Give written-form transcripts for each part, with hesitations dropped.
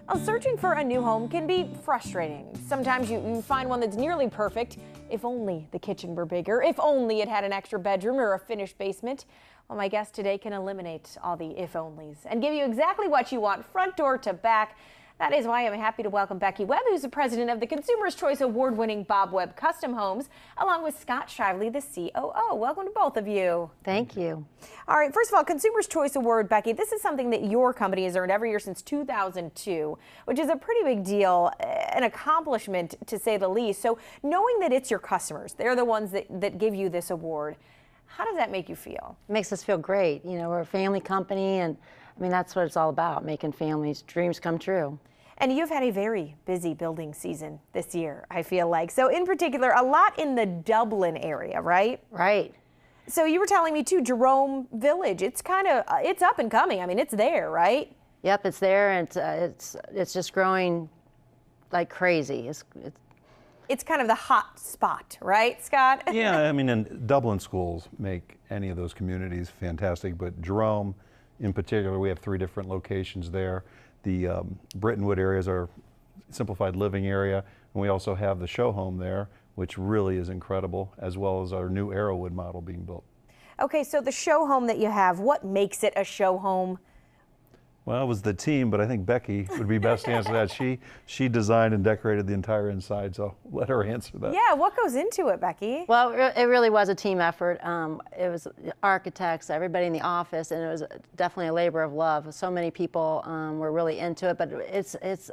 Well, searching for a new home can be frustrating. Sometimes you find one that's nearly perfect. If only the kitchen were bigger, if only it had an extra bedroom or a finished basement. Well, my guest today can eliminate all the if-onlys and give you exactly what you want, front door to back. That is why I'm happy to welcome Becky Webb, who's the president of the Consumer's Choice Award-winning Bob Webb Custom Homes, along with Scott Shively, the COO. Welcome to both of you. Thank you. All right, first of all, Consumer's Choice Award, Becky, this is something that your company has earned every year since 2002, which is a pretty big deal, an accomplishment to say the least. So knowing that it's your customers, they're the ones that give you this award, how does that make you feel? It makes us feel great. You know, we're a family company, and I mean, that's what it's all about, making families' dreams come true. And you've had a very busy building season this year, I feel like. So in particular, a lot in the Dublin area, right? Right. So you were telling me too, Jerome Village, it's it's up and coming. I mean, it's there, right? Yep, it's there, and it's just growing like crazy. It's kind of the hot spot, right, Scott? Yeah, I mean, and Dublin schools make any of those communities fantastic, but Jerome in particular, we have 3 different locations there. The Brittonwood area is our simplified living area, and we also have the show home there, which really is incredible, as well as our new Arrowwood model being built. Okay, so the show home that you have, what makes it a show home? Well, it was the team, but I think Becky would be best to answer that. She designed and decorated the entire inside, so let her answer that. Yeah, what goes into it, Becky? Well, it really was a team effort. It was architects, everybody in the office, and it was definitely a labor of love. So many people were really into it, but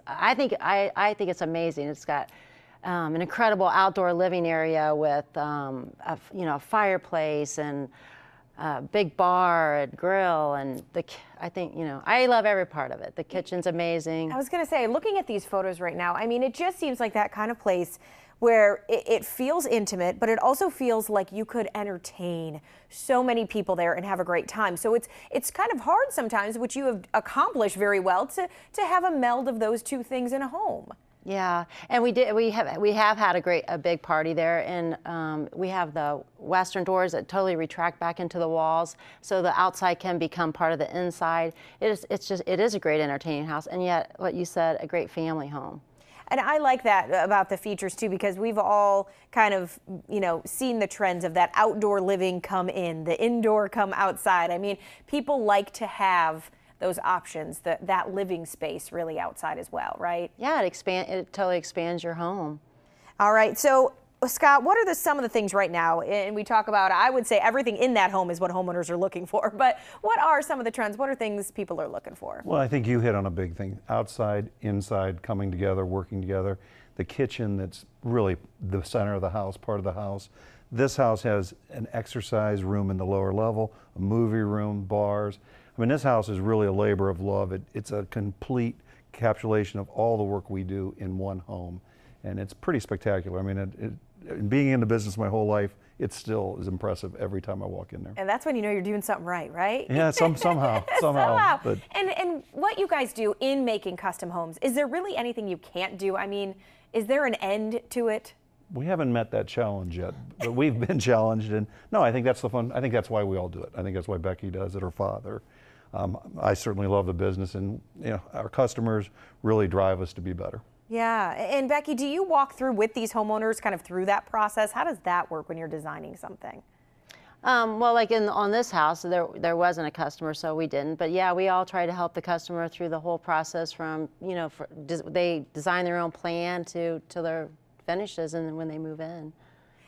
I think it's amazing. It's got an incredible outdoor living area with a fireplace and big bar and grill, and I love every part of it. The kitchen's amazing. I was going to say, looking at these photos right now, I mean, it just seems like that kind of place where it feels intimate, but it also feels like you could entertain so many people there and have a great time. So it's kind of hard sometimes, which you have accomplished very well, to have a meld of those two things in a home. Yeah, and we have had a big party there, and we have the western doors that totally retract back into the walls, so the outside can become part of the inside. It is a great entertaining house, and yet, what you said, a great family home. And I like that about the features too, because we've all kind of, seen the trends of that outdoor living come in, the indoor come outside. I mean, people like to have those options, that living space really outside as well, right? Yeah, it totally expands your home. All right, so Scott, what are some of the things right now? And we talk about, I would say everything in that home is what homeowners are looking for, but what are some of the trends? What are things people are looking for? Well, I think you hit on a big thing. Outside, inside, coming together, working together. The kitchen that's really the center of the house, part of the house. This house has an exercise room in the lower level, a movie room, bars. I mean, this house is really a labor of love. It's a complete encapsulation of all the work we do in one home, and it's pretty spectacular. I mean, being in the business my whole life, it still is impressive every time I walk in there. And that's when you know you're doing something right, right? Yeah, somehow. But and what you guys do in making custom homes, is there really anything you can't do? I mean, is there an end to it? we haven't met that challenge yet, but we've been challenged, and no, I think that's the fun. I think that's why we all do it. I think that's why Becky does it, her father. I certainly love the business, and our customers really drive us to be better. Yeah, and Becky, do you walk through with these homeowners kind of through that process? How does that work when you're designing something? Well, like on this house, there wasn't a customer, so we didn't. But yeah, we all try to help the customer through the whole process from, they design their own plan to their finishes and then when they move in.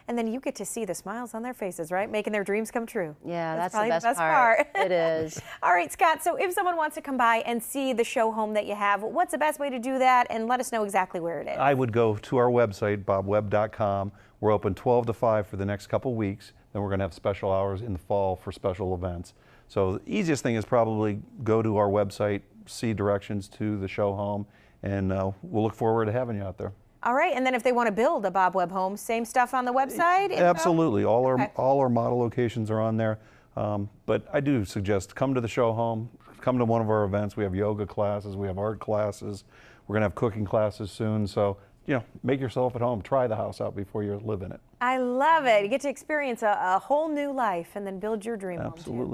And then you get to see the smiles on their faces, right? Making their dreams come true. Yeah, that's probably the best part. It is. All right, Scott, so if someone wants to come by and see the show home that you have, what's the best way to do that? And let us know exactly where it is. I would go to our website, bobwebb.com. We're open 12 to 5 for the next couple weeks. Then we're going to have special hours in the fall for special events. So the easiest thing is probably go to our website, see directions to the show home, and we'll look forward to having you out there. All right, and then if they want to build a Bob Webb home, same stuff on the website? Absolutely. All our model locations are on there. But I do suggest come to the show home, come to one of our events. We have yoga classes, we have art classes. We're going to have cooking classes soon. So, make yourself at home. Try the house out before you live in it. I love it. You get to experience a whole new life and then build your dream home too. Absolutely.